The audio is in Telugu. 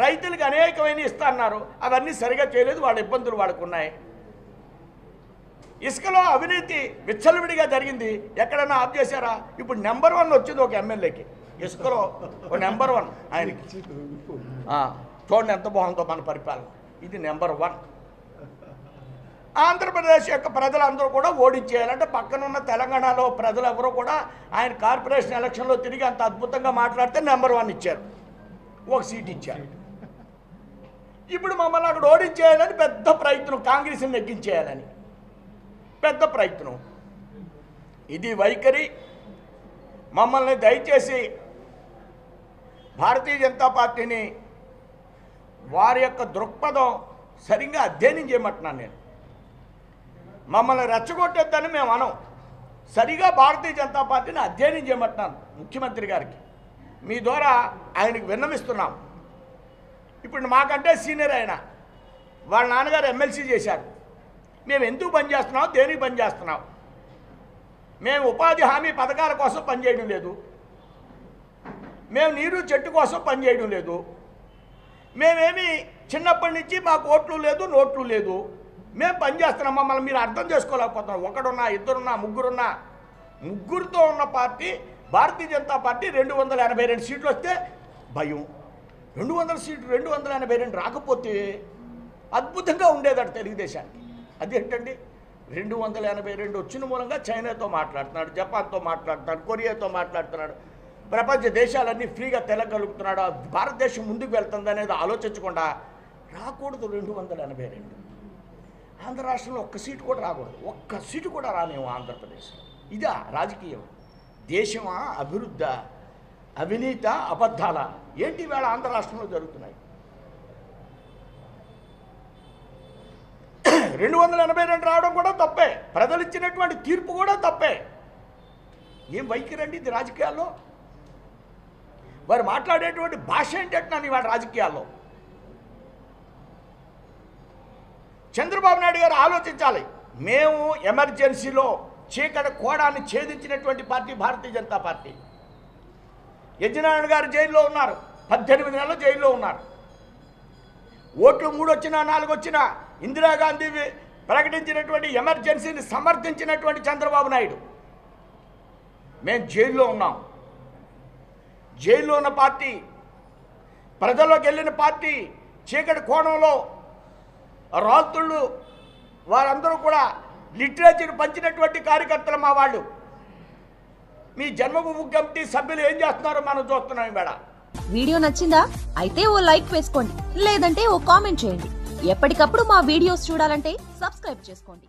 రైతులకు అనేకమైన ఇస్తా అన్నారు, అవన్నీ సరిగా చేయలేదు, వాళ్ళ ఇబ్బందులు వాళ్ళకు ఉన్నాయి. ఇసుకలో అవినీతి విచ్చలవిడిగా జరిగింది, ఎక్కడన్నా ఆఫ్ చేశారా? ఇప్పుడు నెంబర్ 1 వచ్చింది ఒక ఎమ్మెల్యేకి, ఇసుకలో ఒక నెంబర్ 1 ఆయనకి. చూడండి ఎంత బాగుందో మన పరిపాలన, ఇది నెంబర్ 1. ఆంధ్రప్రదేశ్ యొక్క ప్రజలందరూ కూడా ఓడించేయాలంటే పక్కనున్న తెలంగాణలో ప్రజలు ఎవరో కూడా ఆయన కార్పొరేషన్ ఎలక్షన్లో తిరిగి అంత అద్భుతంగా మాట్లాడితే నెంబర్ 1 ఇచ్చారు, ఒక సీట్ ఇచ్చారు. ఇప్పుడు మమ్మల్ని అక్కడ ఓడించేయాలని పెద్ద ప్రయత్నం, కాంగ్రెస్ని నెగ్గించేయాలని పెద్ద ప్రయత్నం. ఇది వైఖరి. మమ్మల్ని దయచేసి భారతీయ జనతా పార్టీని వారి యొక్క దృక్పథం సరిగ్గా అధ్యయనం చేయమంటున్నాను నేను. మమ్మల్ని రెచ్చగొట్టేద్దని మేము అనం, సరిగా భారతీయ జనతా పార్టీని అధ్యయనం చేయమంటున్నాను ముఖ్యమంత్రి గారికి. మీ ద్వారా ఆయనకు విన్నవిస్తున్నాం. ఇప్పుడు మాకంటే సీనియర్ ఆయన, వాళ్ళ నాన్నగారు ఎమ్మెల్సీ చేశారు. మేము ఎందుకు పనిచేస్తున్నాం, దేనికి పనిచేస్తున్నాం? మేము ఉపాధి హామీ పథకాల కోసం పనిచేయడం లేదు, మేము నీరు చెట్టు కోసం పనిచేయడం లేదు, మేమేమి చిన్నప్పటి నుంచి మాకు ఓట్లు లేదు నోట్లు లేదు, మేము పనిచేస్తున్నాం. మమ్మల్ని మీరు అర్థం చేసుకోలేకపోతున్నాం. ఒకడున్నా ఇద్దరున్నా ముగ్గురున్నా, ముగ్గురితో ఉన్న పార్టీ భారతీయ జనతా పార్టీ 282 సీట్లు వస్తే భయం. 200 సీట్లు 282 రాకపోతే అద్భుతంగా ఉండేదట తెలుగుదేశానికి. అదేంటండి 282 వచ్చిన మూలంగా చైనాతో మాట్లాడుతున్నాడు, జపాన్తో మాట్లాడుతున్నాడు, కొరియాతో మాట్లాడుతున్నాడు, ప్రపంచ దేశాలన్నీ ఫ్రీగా తెలగలుగుతున్నాడు, భారతదేశం ముందుకు వెళ్తుంది అనేది ఆలోచించకుండా రాకూడదు 282. ఆంధ్ర రాష్ట్రంలో ఒక్క సీటు కూడా రాకూడదు, ఒక్క సీటు కూడా రానేమో ఆంధ్రప్రదేశ్. ఇదా రాజకీయం? దేశమా, అభివృద్ధి, అవినీత, అబద్ధాల? ఏంటి వేళ ఆంధ్ర రాష్ట్రంలో జరుగుతున్నాయి? 282 రావడం కూడా తప్పే, ప్రజలు ఇచ్చినటువంటి తీర్పు కూడా తప్పే. ఏం వైఖరండి ఇది రాజకీయాల్లో? వారు మాట్లాడేటువంటి భాష ఏంటంటున్నాను ఇవాళ రాజకీయాల్లో. చంద్రబాబు నాయుడు గారు ఆలోచించాలి. మేము ఎమర్జెన్సీలో చీకటి కోడాన్ని ఛేదించినటువంటి పార్టీ భారతీయ జనతా పార్టీ. యజ్ఞనారాయణ గారు జైల్లో ఉన్నారు, 18 నెలలు జైల్లో ఉన్నారు. ఓట్లు 3 వచ్చినా 4 వచ్చినా ఇందిరాగాంధీ ప్రకటించినటువంటి ఎమర్జెన్సీని సమర్థించినటువంటి చంద్రబాబు నాయుడు. మేము జైల్లో ఉన్నాం. జైల్లో ఉన్న పార్టీ, ప్రజల్లోకి వెళ్ళిన పార్టీ, చీకటి కోణంలో రాల్తుళ్ళు వారందరూ కూడా లిటరేచర్ పంచినటువంటి కార్యకర్తలు మా వాళ్ళు. మీ జన్మభూమి కమిటీ సభ్యులు ఏం చేస్తున్నారో మనం చూస్తున్నాం ఇవాళ. వీడియో నచ్చిందా? అయితే ఓ లైక్ వేసుకోండి, లేదంటే ఓ కామెంట్ చేయండి. ఎప్పటికప్పుడు మా వీడియోస్ చూడాలంటే సబ్స్క్రైబ్ చేసుకోండి.